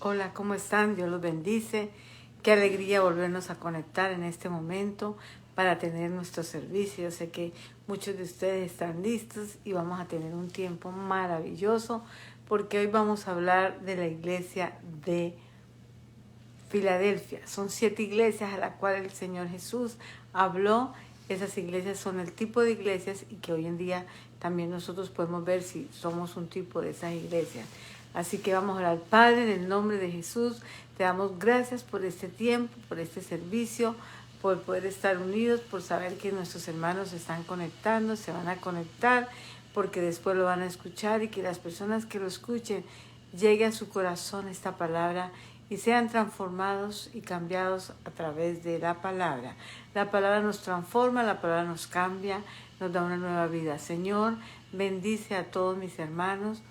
Hola, ¿cómo están? Dios los bendice. Qué alegría volvernos a conectar en este momento para tener nuestro servicio. Yo sé que muchos de ustedes están listos y vamos a tener un tiempo maravilloso porque hoy vamos a hablar de la iglesia de Filadelfia. Son 7 iglesias a las cuales el Señor Jesús habló. Esas iglesias son el tipo de iglesias y que hoy en día también nosotros podemos ver si somos un tipo de esas iglesias. Así que vamos a orar. Padre, en el nombre de Jesús, te damos gracias por este tiempo, por este servicio, por poder estar unidos, por saber que nuestros hermanos se están conectando, se van a conectar, porque después lo van a escuchar y que las personas que lo escuchen llegue a su corazón esta palabra y sean transformados y cambiados a través de la palabra. La palabra nos transforma, la palabra nos cambia, nos da una nueva vida. Señor, bendice a todos mis hermanos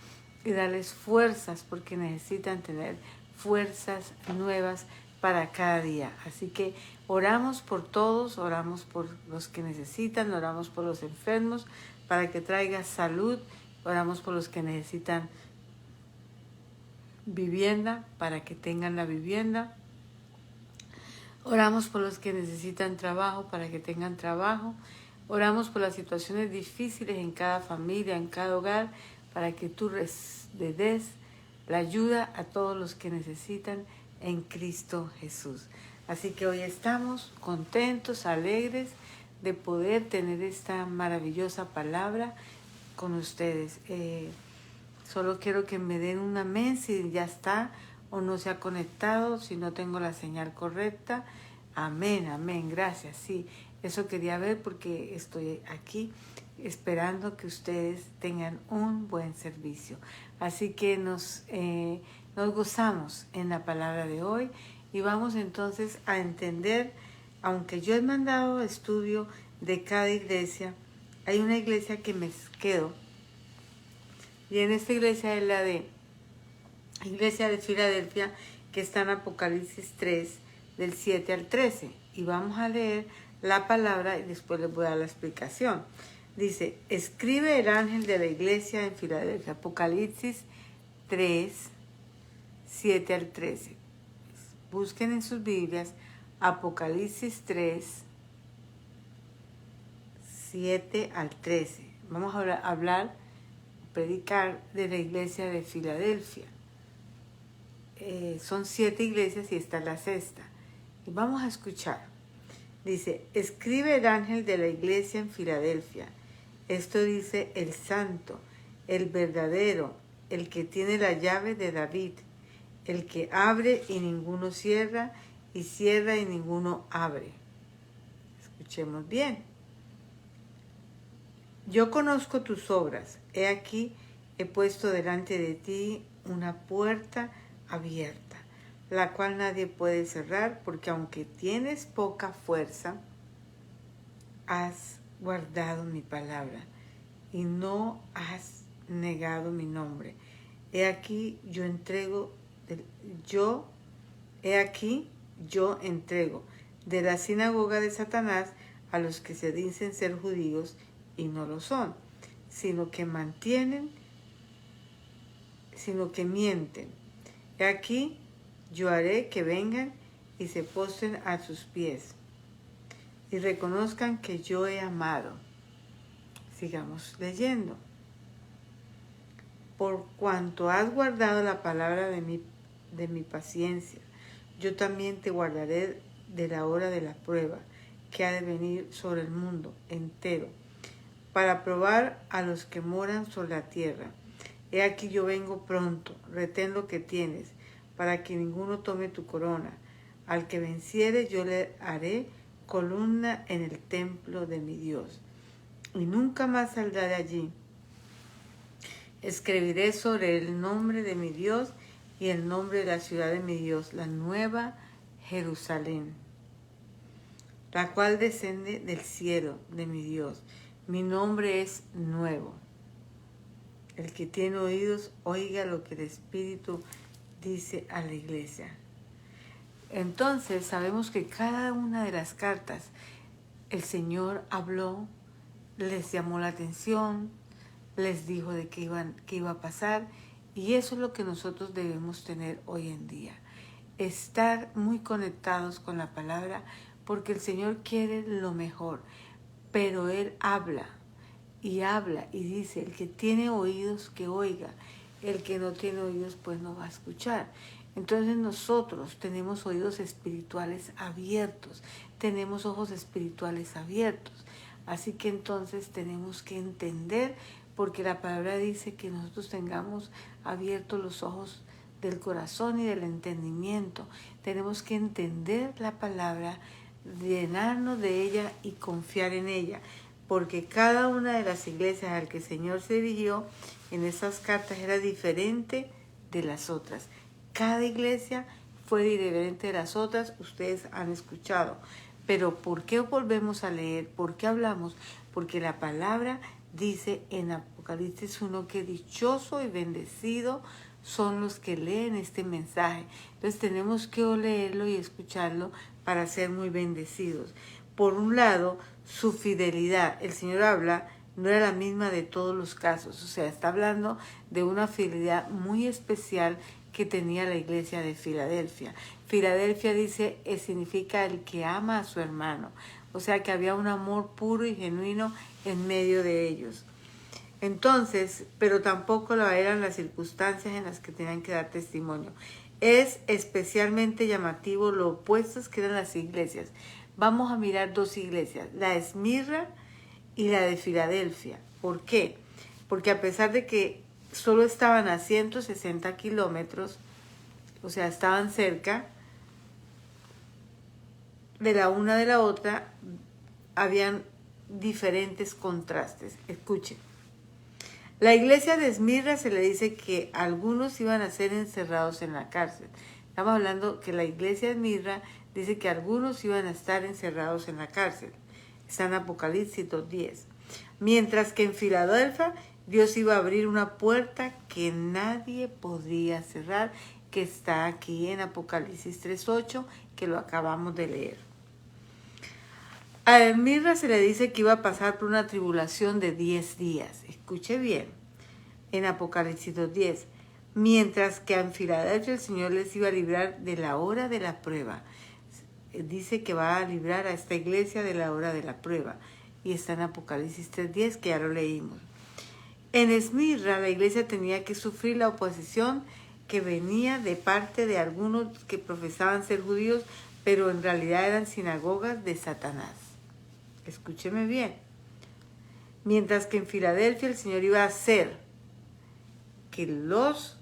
y darles fuerzas porque necesitan tener fuerzas nuevas para cada día. Así que oramos por todos, oramos por los que necesitan, oramos por los enfermos para que traiga salud, oramos por los que necesitan vivienda para que tengan la vivienda. Oramos por los que necesitan trabajo para que tengan trabajo. Oramos por las situaciones difíciles en cada familia, en cada hogar, para que tú les des la ayuda a todos los que necesitan en Cristo Jesús. Así que hoy estamos contentos, alegres de poder tener esta maravillosa palabra con ustedes. Solo quiero que me den un amén si ya está o no se ha conectado, si no tengo la señal correcta. Amén, amén, gracias. Sí, eso quería ver porque estoy aquí esperando que ustedes tengan un buen servicio. Así que nos gozamos en la palabra de hoy y vamos entonces a entender, aunque yo he mandado estudio de cada iglesia, hay una iglesia que me quedo. Y en esta iglesia es la iglesia de Filadelfia, que está en Apocalipsis 3, del 7 al 13. Y vamos a leer la palabra y después les voy a dar la explicación. Dice, escribe el ángel de la iglesia en Filadelfia. Apocalipsis 3, 7 al 13. Busquen en sus Biblias Apocalipsis 3, 7 al 13. Vamos a predicar de la iglesia de Filadelfia. Son 7 iglesias y esta es la sexta. Y vamos a escuchar. Dice, escribe el ángel de la iglesia en Filadelfia. Esto dice el santo, el verdadero, el que tiene la llave de David, el que abre y ninguno cierra, y cierra y ninguno abre. Escuchemos bien. Yo conozco tus obras. He aquí, he puesto delante de ti una puerta abierta, la cual nadie puede cerrar, porque aunque tienes poca fuerza, has guardado mi palabra y no has negado mi nombre. He aquí, yo entrego de la sinagoga de Satanás a los que se dicen ser judíos y no lo son, sino que mienten. He aquí, yo haré que vengan y se postren a sus pies y reconozcan que yo he amado. Sigamos leyendo. Por cuanto has guardado la palabra de mi paciencia, yo también te guardaré de la hora de la prueba que ha de venir sobre el mundo entero, para probar a los que moran sobre la tierra. He aquí yo vengo pronto, retén lo que tienes, para que ninguno tome tu corona. Al que venciere yo le haré columna en el templo de mi Dios, y nunca más saldrá de allí. Escribiré sobre el nombre de mi Dios y el nombre de la ciudad de mi Dios, la nueva Jerusalén, la cual desciende del cielo de mi Dios. Mi nombre es nuevo. El que tiene oídos, oiga lo que el Espíritu dice a la iglesia. Entonces sabemos que cada una de las cartas el Señor habló, les llamó la atención, les dijo de qué iba a pasar Y eso es lo que nosotros debemos tener hoy en día. Estar muy conectados con la palabra, porque el Señor quiere lo mejor, pero Él habla y dice, el que tiene oídos que oiga, el que no tiene oídos pues no va a escuchar. Entonces nosotros tenemos oídos espirituales abiertos, tenemos ojos espirituales abiertos, así que entonces tenemos que entender, porque la palabra dice que nosotros tengamos abiertos los ojos del corazón y del entendimiento. Tenemos que entender la palabra, llenarnos de ella y confiar en ella, porque cada una de las iglesias al que el Señor se dirigió en esas cartas era diferente de las otras. Cada iglesia fue diferente de las otras, ustedes han escuchado. Pero ¿por qué volvemos a leer? ¿Por qué hablamos? Porque la palabra dice en Apocalipsis 1 que dichoso y bendecido son los que leen este mensaje. Entonces tenemos que leerlo y escucharlo para ser muy bendecidos. Por un lado, su fidelidad. El Señor habla, no era la misma de todos los casos. O sea, está hablando de una fidelidad muy especial que tenía la iglesia de Filadelfia. Filadelfia dice, significa el que ama a su hermano. O sea, que había un amor puro y genuino en medio de ellos. Entonces, pero tampoco lo eran las circunstancias en las que tenían que dar testimonio. Es especialmente llamativo lo opuestos que eran las iglesias. Vamos a mirar dos iglesias, la de Esmirna y la de Filadelfia. ¿Por qué? Porque a pesar de que solo estaban a 160 kilómetros, o sea, estaban cerca de la una de la otra, habían diferentes contrastes. Escuchen. La iglesia de Esmirna se le dice que algunos iban a ser encerrados en la cárcel. Estamos hablando que la iglesia de Esmirna dice que algunos iban a estar encerrados en la cárcel. Está en Apocalipsis 2:10. Mientras que en Filadelfia Dios iba a abrir una puerta que nadie podría cerrar, que está aquí en Apocalipsis 3:8, que lo acabamos de leer. A Esmirna se le dice que iba a pasar por una tribulación de 10 días. Escuche bien, en Apocalipsis 2:10. Mientras que en Filadelfia el Señor les iba a librar de la hora de la prueba. Dice que va a librar a esta iglesia de la hora de la prueba. Y está en Apocalipsis 3:10, que ya lo leímos. En Esmirna la iglesia tenía que sufrir la oposición que venía de parte de algunos que profesaban ser judíos, pero en realidad eran sinagogas de Satanás. Escúcheme bien. Mientras que en Filadelfia el Señor iba a hacer que los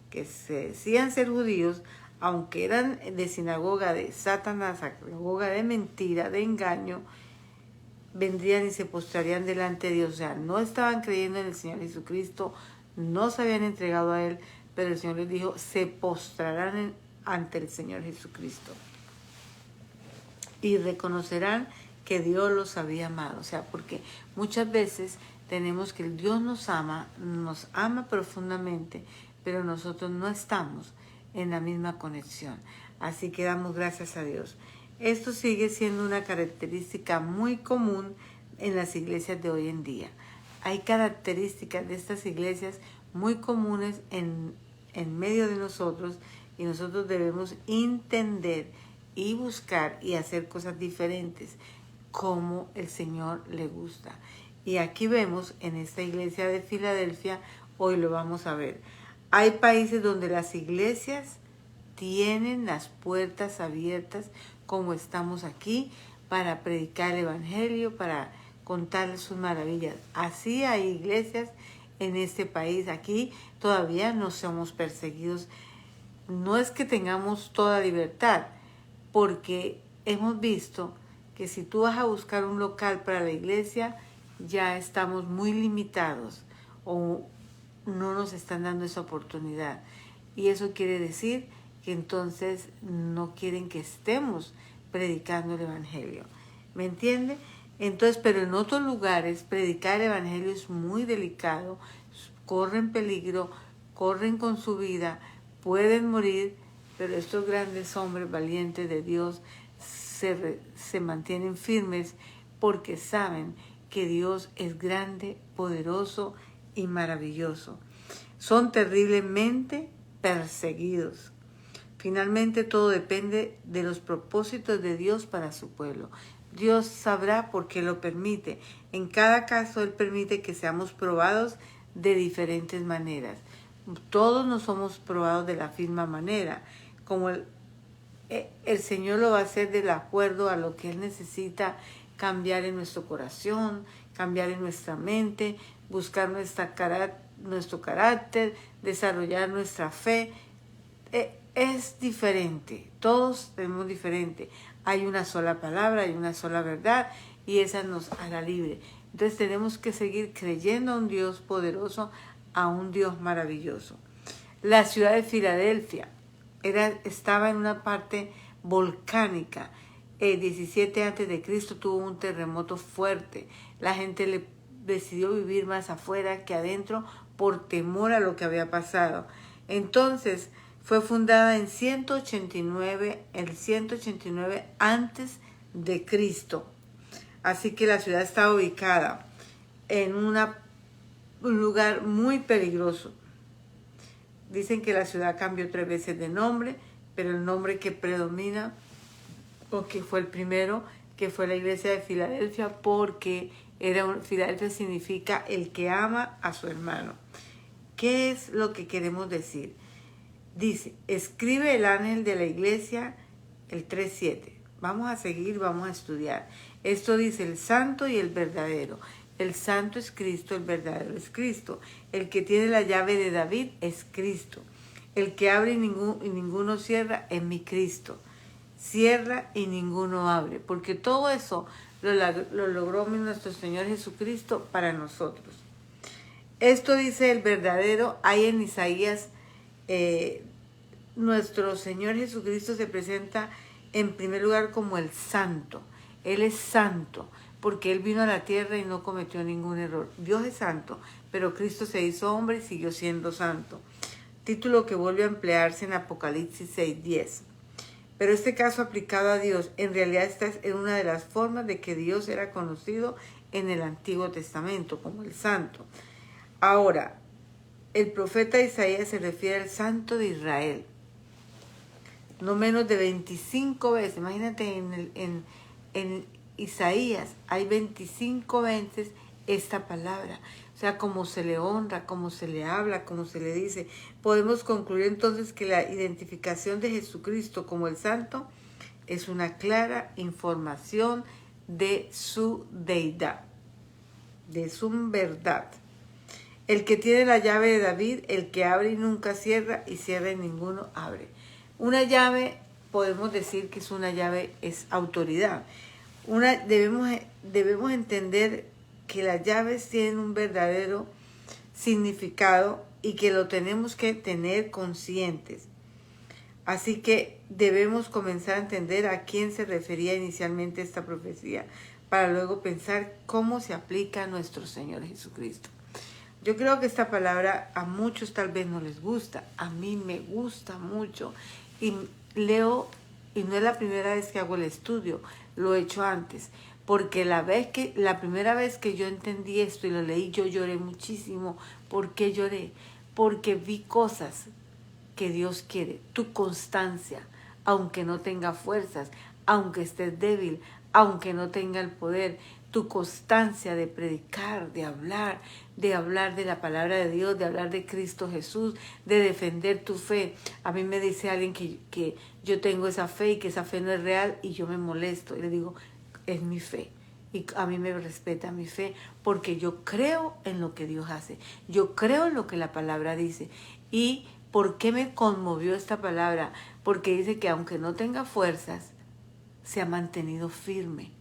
que se decían ser judíos, aunque eran de sinagoga de Satanás, sinagoga de mentira, de engaño, vendrían y se postrarían delante de Dios. O sea, no estaban creyendo en el Señor Jesucristo, no se habían entregado a Él, pero el Señor les dijo, se postrarán ante el Señor Jesucristo y reconocerán que Dios los había amado. O sea, porque muchas veces tenemos que Dios nos ama profundamente, pero nosotros no estamos en la misma conexión. Así que damos gracias a Dios. Esto sigue siendo una característica muy común en las iglesias de hoy en día. Hay características de estas iglesias muy comunes en medio de nosotros, y nosotros debemos entender y buscar y hacer cosas diferentes como el Señor le gusta. Y aquí vemos en esta iglesia de Filadelfia, hoy lo vamos a ver. Hay países donde las iglesias tienen las puertas abiertas, como estamos aquí, para predicar el evangelio, para contarles sus maravillas. Así hay iglesias en este país. Aquí todavía no somos perseguidos. No es que tengamos toda libertad, porque hemos visto que si tú vas a buscar un local para la iglesia, ya estamos muy limitados o no nos están dando esa oportunidad. Y eso quiere decir que entonces no quieren que estemos predicando el evangelio. ¿Me entiende? Entonces, pero en otros lugares predicar el evangelio es muy delicado, corren peligro, corren con su vida, pueden morir, pero estos grandes hombres valientes de Dios se mantienen firmes porque saben que Dios es grande, poderoso y maravilloso. son terriblemente perseguidos. Finalmente, todo depende de los propósitos de Dios para su pueblo. Dios sabrá por qué lo permite. En cada caso, Él permite que seamos probados de diferentes maneras. Todos no somos probados de la misma manera. Como el Señor lo va a hacer de acuerdo a lo que Él necesita cambiar en nuestro corazón, cambiar en nuestra mente, buscar nuestro carácter, desarrollar nuestra fe. Es diferente, todos tenemos diferente. Hay una sola palabra, hay una sola verdad y esa nos hará libre. Entonces tenemos que seguir creyendo a un Dios poderoso, a un Dios maravilloso. La ciudad de Filadelfia estaba en una parte volcánica. 17 a.C. tuvo un terremoto fuerte. La gente decidió vivir más afuera que adentro por temor a lo que había pasado. Entonces fue fundada en 189 antes de Cristo. Así que la ciudad está ubicada en un lugar muy peligroso. Dicen que la ciudad cambió 3 veces de nombre, pero el nombre que predomina, o que fue el primero, que fue la iglesia de Filadelfia, porque Filadelfia significa el que ama a su hermano. ¿Qué es lo que queremos decir? Dice, escribe el ángel de la iglesia, el 3:7. Vamos a seguir, vamos a estudiar. Esto dice el santo y el verdadero. El santo es Cristo, el verdadero es Cristo. El que tiene la llave de David es Cristo. El que abre y ninguno cierra es mi Cristo. Cierra y ninguno abre. Porque todo eso lo logró nuestro Señor Jesucristo para nosotros. Esto dice el verdadero. Hay en Isaías, nuestro Señor Jesucristo se presenta en primer lugar como el santo. Él es santo porque Él vino a la tierra y no cometió ningún error. Dios es santo, pero Cristo se hizo hombre y siguió siendo santo. Título que vuelve a emplearse en Apocalipsis 6:10. Pero este caso aplicado a Dios, en realidad esta es una de las formas de que Dios era conocido en el Antiguo Testamento, como el santo. Ahora, el profeta Isaías se refiere al santo de Israel. No menos de 25 veces. Imagínate, en Isaías hay 25 veces esta palabra. O sea, como se le honra, como se le habla, como se le dice. Podemos concluir entonces que la identificación de Jesucristo como el santo es una clara información de su deidad, de su verdad. El que tiene la llave de David, el que abre y nunca cierra, y cierra y ninguno abre. Una llave, podemos decir que es una llave, es autoridad. Debemos entender que las llaves tienen un verdadero significado y que lo tenemos que tener conscientes. Así que debemos comenzar a entender a quién se refería inicialmente esta profecía, para luego pensar cómo se aplica a nuestro Señor Jesucristo. Yo creo que esta palabra a muchos tal vez no les gusta, a mí me gusta mucho y leo, y no es la primera vez que hago el estudio, lo he hecho antes, porque la primera vez que yo entendí esto y lo leí, yo lloré muchísimo. ¿Por qué lloré? Porque vi cosas que Dios quiere, tu constancia, aunque no tenga fuerzas, aunque estés débil, aunque no tenga el poder, tu constancia de predicar, de hablar de la palabra de Dios, de hablar de Cristo Jesús, de defender tu fe. A mí me dice alguien que yo tengo esa fe y que esa fe no es real y yo me molesto y le digo, es mi fe. Y a mí me respeta mi fe porque yo creo en lo que Dios hace. Yo creo en lo que la palabra dice. ¿Y por qué me conmovió esta palabra? Porque dice que aunque no tenga fuerzas, se ha mantenido firme.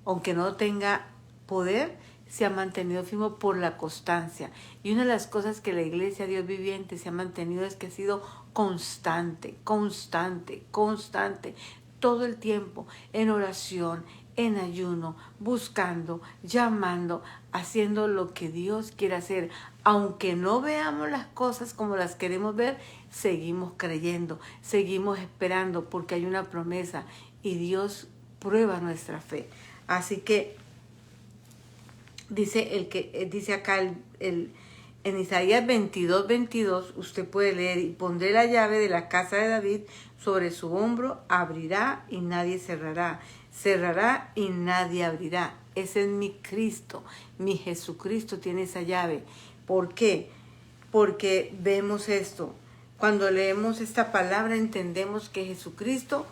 Aunque no tenga poder, se ha mantenido firme por la constancia. Y una de las cosas que la Iglesia Dios Viviente se ha mantenido es que ha sido constante, todo el tiempo, en oración, en ayuno, buscando, llamando, haciendo lo que Dios quiere hacer. Aunque no veamos las cosas como las queremos ver, seguimos creyendo, seguimos esperando, porque hay una promesa y Dios prueba nuestra fe. Así que dice acá En Isaías 22:22 usted puede leer: y pondré la llave de la casa de David sobre su hombro, abrirá y nadie cerrará, cerrará y nadie abrirá. Ese es mi Cristo, mi Jesucristo tiene esa llave. ¿Por qué? Porque vemos esto. Cuando leemos esta palabra entendemos que Jesucristo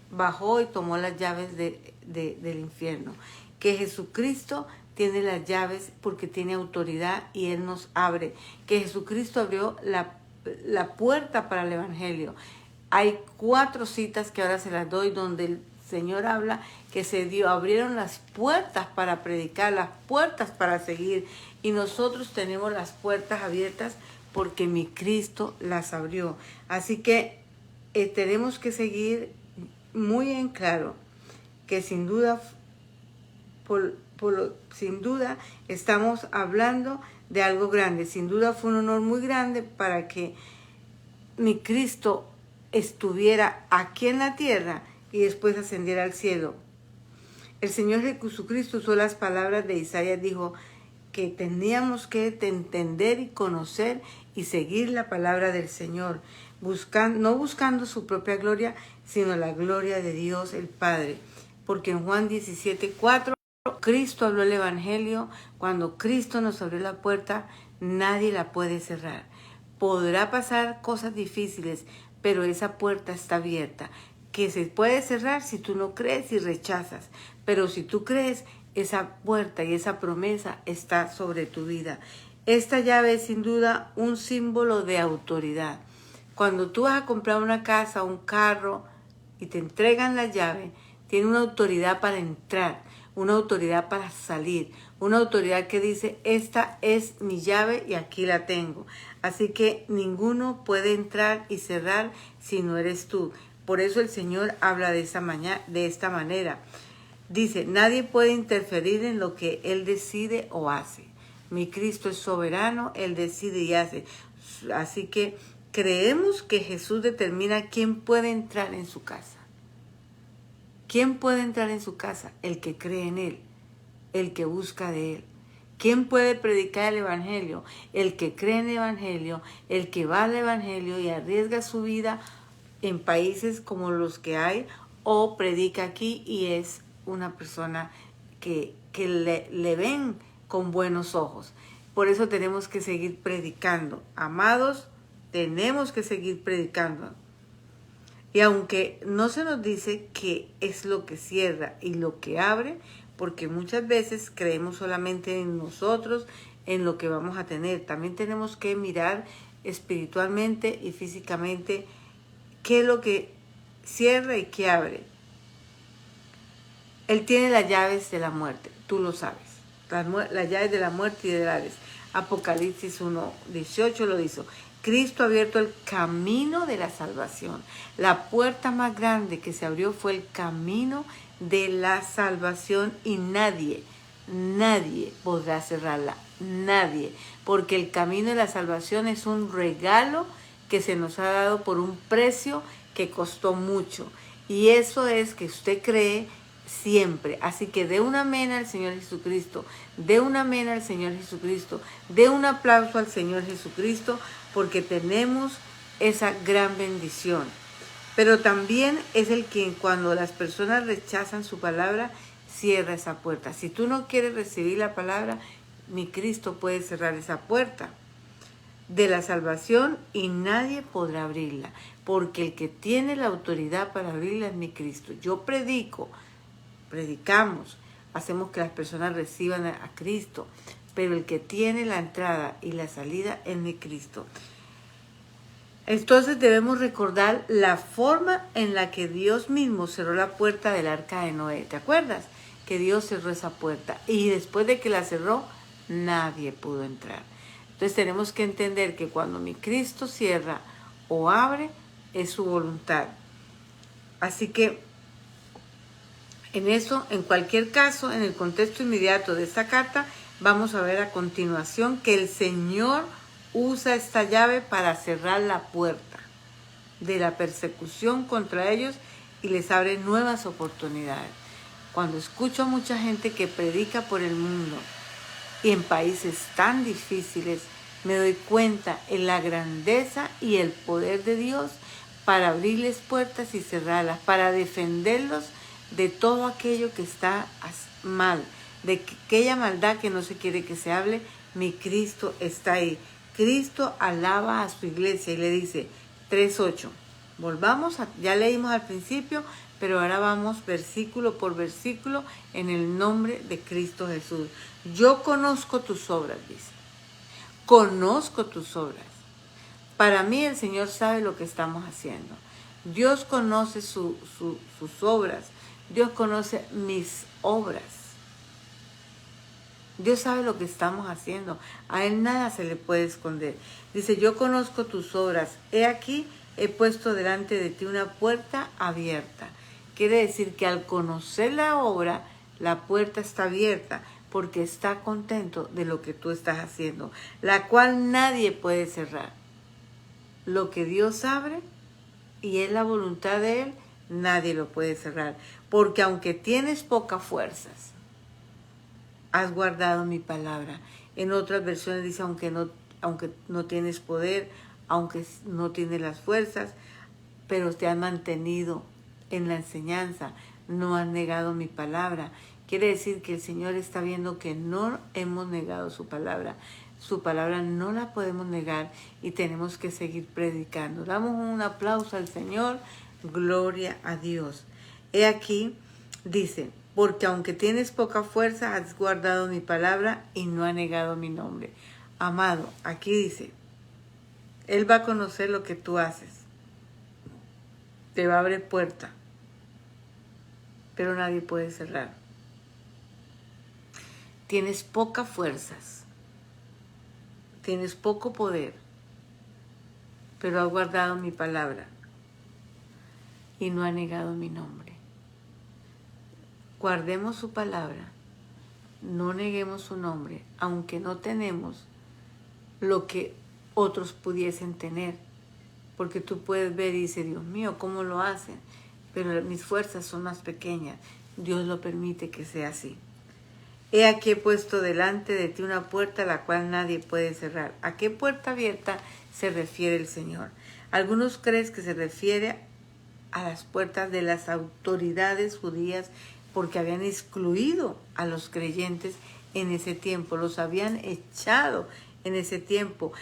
bajó y tomó las llaves del infierno. Que Jesucristo tiene las llaves porque tiene autoridad y Él nos abre. Que Jesucristo abrió la puerta para el Evangelio. Hay 4 citas que ahora se las doy donde el Señor habla que abrieron las puertas para predicar, las puertas para seguir. Y nosotros tenemos las puertas abiertas porque mi Cristo las abrió. Así que tenemos que seguir muy en claro que sin duda, sin duda estamos hablando de algo grande. Sin duda fue un honor muy grande para que mi Cristo estuviera aquí en la tierra y después ascendiera al cielo. El Señor Jesucristo usó las palabras de Isaías, dijo que teníamos que entender y conocer y seguir la palabra del Señor, no buscando su propia gloria, sino la gloria de Dios el Padre. Porque en Juan 17:4, Cristo habló el Evangelio. Cuando Cristo nos abrió la puerta, nadie la puede cerrar. Podrá pasar cosas difíciles, pero esa puerta está abierta. Que se puede cerrar si tú no crees y rechazas. Pero si tú crees, esa puerta y esa promesa está sobre tu vida. Esta llave es sin duda un símbolo de autoridad. Cuando tú vas a comprar una casa, un carro y te entregan la llave, tiene una autoridad para entrar, una autoridad para salir, una autoridad que dice: esta es mi llave y aquí la tengo. Así que ninguno puede entrar y cerrar si no eres tú. Por eso el Señor habla de esta manera. Dice: nadie puede interferir en lo que Él decide o hace. Mi Cristo es soberano, Él decide y hace. Así que creemos que Jesús determina quién puede entrar en su casa. ¿Quién puede entrar en su casa? El que cree en Él, el que busca de Él. ¿Quién puede predicar el Evangelio? El que cree en el Evangelio, el que va al Evangelio y arriesga su vida en países como los que hay, o predica aquí y es una persona que le ven con buenos ojos. Por eso tenemos que seguir predicando. Amados, tenemos que seguir predicando. Y aunque no se nos dice qué es lo que cierra y lo que abre, porque muchas veces creemos solamente en nosotros, en lo que vamos a tener. También tenemos que mirar espiritualmente y físicamente qué es lo que cierra y qué abre. Él tiene las llaves de la muerte, tú lo sabes. Las llaves de la muerte y del Hades. Apocalipsis 1:18 lo dice. Cristo ha abierto el camino de la salvación. La puerta más grande que se abrió fue el camino de la salvación y nadie podrá cerrarla. Nadie. Porque el camino de la salvación es un regalo que se nos ha dado por un precio que costó mucho. Y eso es que usted cree siempre. Así que dé un amén al Señor Jesucristo. Dé un amén al Señor Jesucristo. Dé un aplauso al Señor Jesucristo porque tenemos esa gran bendición. Pero también es el que cuando las personas rechazan su palabra, cierra esa puerta. Si tú no quieres recibir la palabra, mi Cristo puede cerrar esa puerta de la salvación y nadie podrá abrirla. Porque el que tiene la autoridad para abrirla es mi Cristo. Yo predicamos, hacemos que las personas reciban a Cristo, pero el que tiene la entrada y la salida es mi Cristo. Entonces debemos recordar la forma en la que Dios mismo cerró la puerta del arca de Noé. ¿Te acuerdas? Que Dios cerró esa puerta y después de que la cerró, nadie pudo entrar. Entonces tenemos que entender que cuando mi Cristo cierra o abre, es su voluntad. Así que en eso, en cualquier caso, en el contexto inmediato de esta carta, vamos a ver a continuación que el Señor usa esta llave para cerrar la puerta de la persecución contra ellos y les abre nuevas oportunidades. Cuando escucho a mucha gente que predica por el mundo y en países tan difíciles, me doy cuenta en la grandeza y el poder de Dios para abrirles puertas y cerrarlas, para defenderlos de todo aquello que está mal, de aquella maldad que no se quiere que se hable. Mi Cristo está ahí. Cristo alaba a su iglesia y le dice 3:8. Volvamos, ya leímos al principio, pero ahora vamos versículo por versículo en el nombre de Cristo Jesús. Yo conozco tus obras, dice. Conozco tus obras. Para mí el Señor sabe lo que estamos haciendo. Dios conoce sus obras. Dios conoce mis obras. Dios sabe lo que estamos haciendo. A Él nada se le puede esconder. Dice, yo conozco tus obras. He aquí, he puesto delante de ti una puerta abierta. Quiere decir que al conocer la obra, la puerta está abierta porque está contento de lo que tú estás haciendo, la cual nadie puede cerrar. Lo que Dios abre y es la voluntad de Él, nadie lo puede cerrar. Porque aunque tienes pocas fuerzas, has guardado mi palabra. En otras versiones dice, aunque no tienes poder, aunque no tienes las fuerzas, pero te has mantenido en la enseñanza, no has negado mi palabra. Quiere decir que el Señor está viendo que no hemos negado su palabra. Su palabra no la podemos negar y tenemos que seguir predicando. Damos un aplauso al Señor, gloria a Dios. He aquí, dice, porque aunque tienes poca fuerza, has guardado mi palabra y no has negado mi nombre. Amado, aquí dice, Él va a conocer lo que tú haces. Te va a abrir puerta, pero nadie puede cerrar. Tienes pocas fuerzas, tienes poco poder, pero has guardado mi palabra y no has negado mi nombre. Guardemos su palabra, no neguemos su nombre, aunque no tenemos lo que otros pudiesen tener. Porque tú puedes ver y dices, Dios mío, ¿cómo lo hacen? Pero mis fuerzas son más pequeñas. Dios lo permite que sea así. He aquí he puesto delante de ti una puerta la cual nadie puede cerrar. ¿A qué puerta abierta se refiere el Señor? Algunos creen que se refiere a las puertas de las autoridades judías porque habían excluido a los creyentes en ese tiempo, los habían echado en ese tiempo.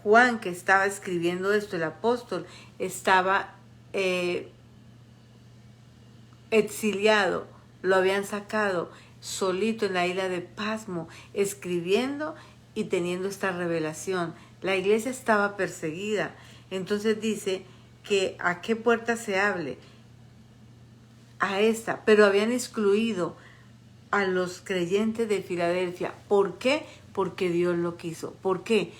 Juan, que estaba escribiendo esto, el apóstol, estaba exiliado, lo habían sacado solito en la isla de Pasmo, escribiendo y teniendo esta revelación. La iglesia estaba perseguida. Entonces dice que a qué puerta se hable, a esta, pero habían excluido a los creyentes de Filadelfia. ¿Por qué? Porque Dios lo quiso. ¿Por qué?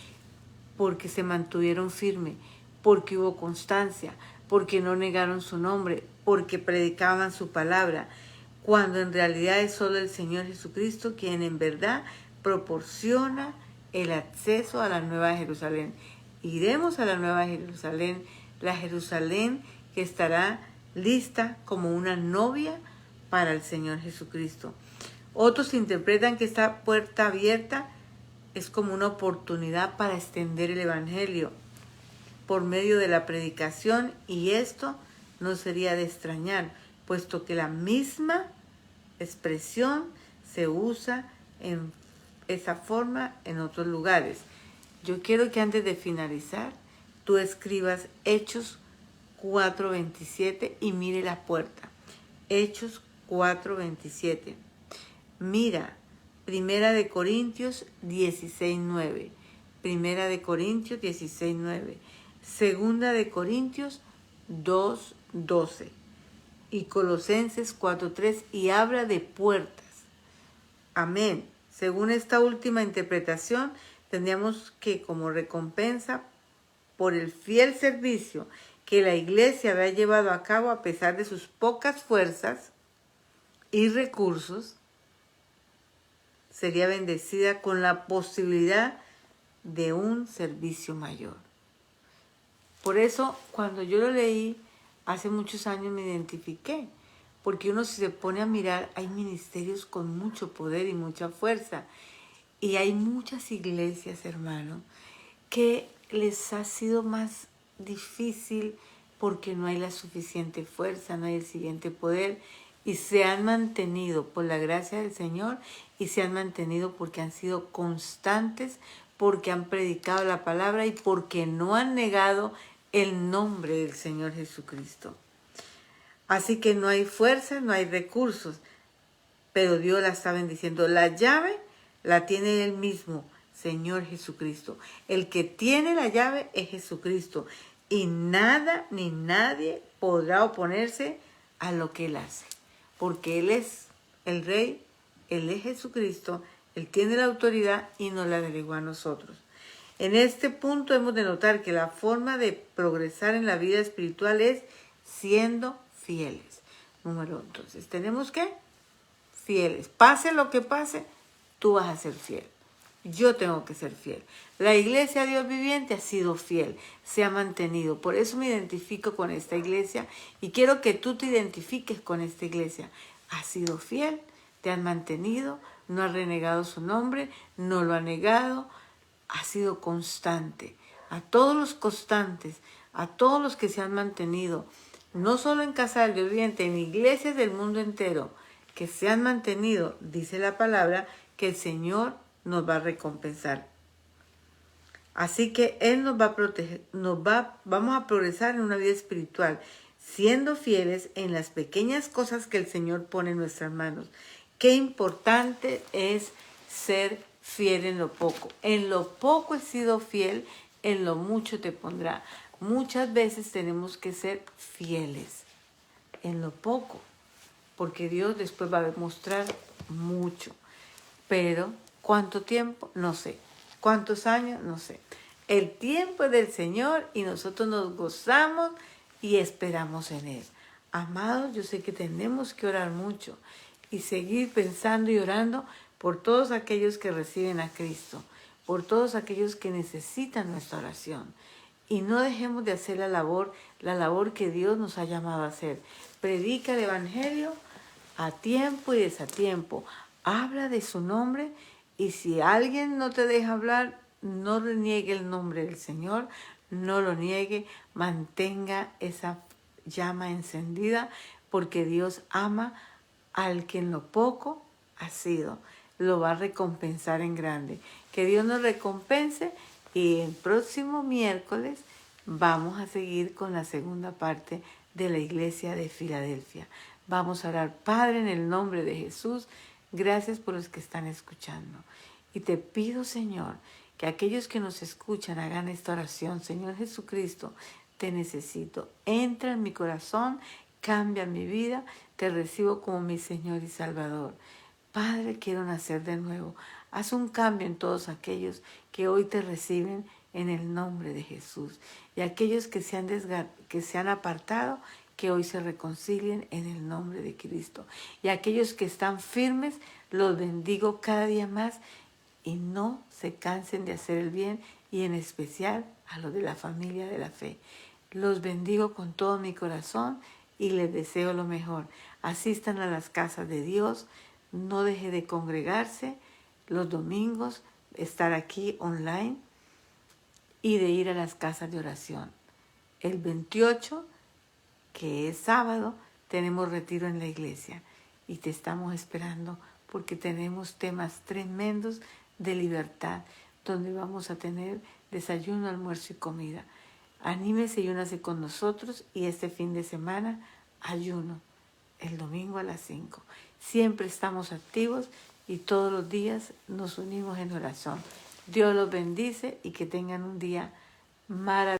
Porque se mantuvieron firmes, porque hubo constancia, porque no negaron su nombre, porque predicaban su palabra, cuando en realidad es solo el Señor Jesucristo quien en verdad proporciona el acceso a la Nueva Jerusalén. Iremos a la Nueva Jerusalén, la Jerusalén que estará lista como una novia para el Señor Jesucristo. Otros interpretan que esta puerta abierta es como una oportunidad para extender el Evangelio por medio de la predicación, y esto no sería de extrañar, puesto que la misma expresión se usa en esa forma en otros lugares. Yo quiero que antes de finalizar, tú escribas Hechos 4:27 y mire la puerta. Hechos 4:27. Mira, Primera de Corintios 16:9. Primera de Corintios 16:9. Segunda de Corintios 2:12. Y Colosenses 4:3. Y habla de puertas. Amén. Según esta última interpretación, tendríamos que, como recompensa por el fiel servicio que la iglesia había llevado a cabo a pesar de sus pocas fuerzas y recursos, sería bendecida con la posibilidad de un servicio mayor. Por eso, cuando yo lo leí, hace muchos años me identifiqué, porque uno, si se pone a mirar, hay ministerios con mucho poder y mucha fuerza, Y hay muchas iglesias, hermano, que les ha sido más difícil porque no hay la suficiente fuerza, no hay el siguiente poder, y se han mantenido por la gracia del Señor, y se han mantenido porque han sido constantes, porque han predicado la palabra y porque no han negado el nombre del Señor Jesucristo. Así que no hay fuerza, no hay recursos, pero Dios la está bendiciendo. La llave la tiene Él mismo, Señor Jesucristo. El que tiene la llave es Jesucristo. Y nada ni nadie podrá oponerse a lo que Él hace. Porque Él es el Rey, Él es Jesucristo, Él tiene la autoridad y nos la delegó a nosotros. En este punto hemos de notar que la forma de progresar en la vida espiritual es siendo fieles. Entonces, tenemos que fieles. Pase lo que pase, tú vas a ser fiel. Yo tengo que ser fiel. La iglesia Dios viviente ha sido fiel, se ha mantenido. Por eso me identifico con esta iglesia y quiero que tú te identifiques con esta iglesia. Has sido fiel, te han mantenido, no has renegado su nombre, no lo ha negado, ha sido constante. A todos los constantes, a todos los que se han mantenido, no solo en Casa del Dios Viviente, en iglesias del mundo entero, que se han mantenido, dice la palabra, que el Señor nos va a recompensar. Así que Él nos va a proteger, vamos a progresar en una vida espiritual, siendo fieles en las pequeñas cosas que el Señor pone en nuestras manos. Qué importante es ser fiel en lo poco. En lo poco he sido fiel, en lo mucho te pondrá. Muchas veces tenemos que ser fieles en lo poco, porque Dios después va a demostrar mucho. Pero, ¿cuánto tiempo? No sé. ¿Cuántos años? No sé. El tiempo es del Señor y nosotros nos gozamos y esperamos en Él. Amados, yo sé que tenemos que orar mucho y seguir pensando y orando por todos aquellos que reciben a Cristo, por todos aquellos que necesitan nuestra oración. Y no dejemos de hacer la labor que Dios nos ha llamado a hacer. Predica el Evangelio a tiempo y desatiempo. Habla de su nombre y si alguien no te deja hablar, no reniegue el nombre del Señor, no lo niegue, mantenga esa llama encendida porque Dios ama al que en lo poco ha sido. Lo va a recompensar en grande. Que Dios nos recompense y el próximo miércoles vamos a seguir con la segunda parte de la iglesia de Filadelfia. Vamos a orar, Padre, en el nombre de Jesús, gracias por los que están escuchando. Y te pido, Señor, que aquellos que nos escuchan hagan esta oración. Señor Jesucristo, te necesito. Entra en mi corazón, cambia mi vida, te recibo como mi Señor y Salvador. Padre, quiero nacer de nuevo. Haz un cambio en todos aquellos que hoy te reciben en el nombre de Jesús. Y aquellos que se han apartado, que hoy se reconcilien en el nombre de Cristo. Y aquellos que están firmes, los bendigo cada día más y no se cansen de hacer el bien y en especial a los de la familia de la fe. Los bendigo con todo mi corazón y les deseo lo mejor. Asistan a las casas de Dios, no deje de congregarse los domingos, estar aquí online y de ir a las casas de oración. El 28, que es sábado, tenemos retiro en la iglesia y te estamos esperando porque tenemos temas tremendos de libertad donde vamos a tener desayuno, almuerzo y comida. Anímese y únase con nosotros y este fin de semana ayuno, el domingo a las 5. Siempre estamos activos y todos los días nos unimos en oración. Dios los bendice y que tengan un día maravilloso.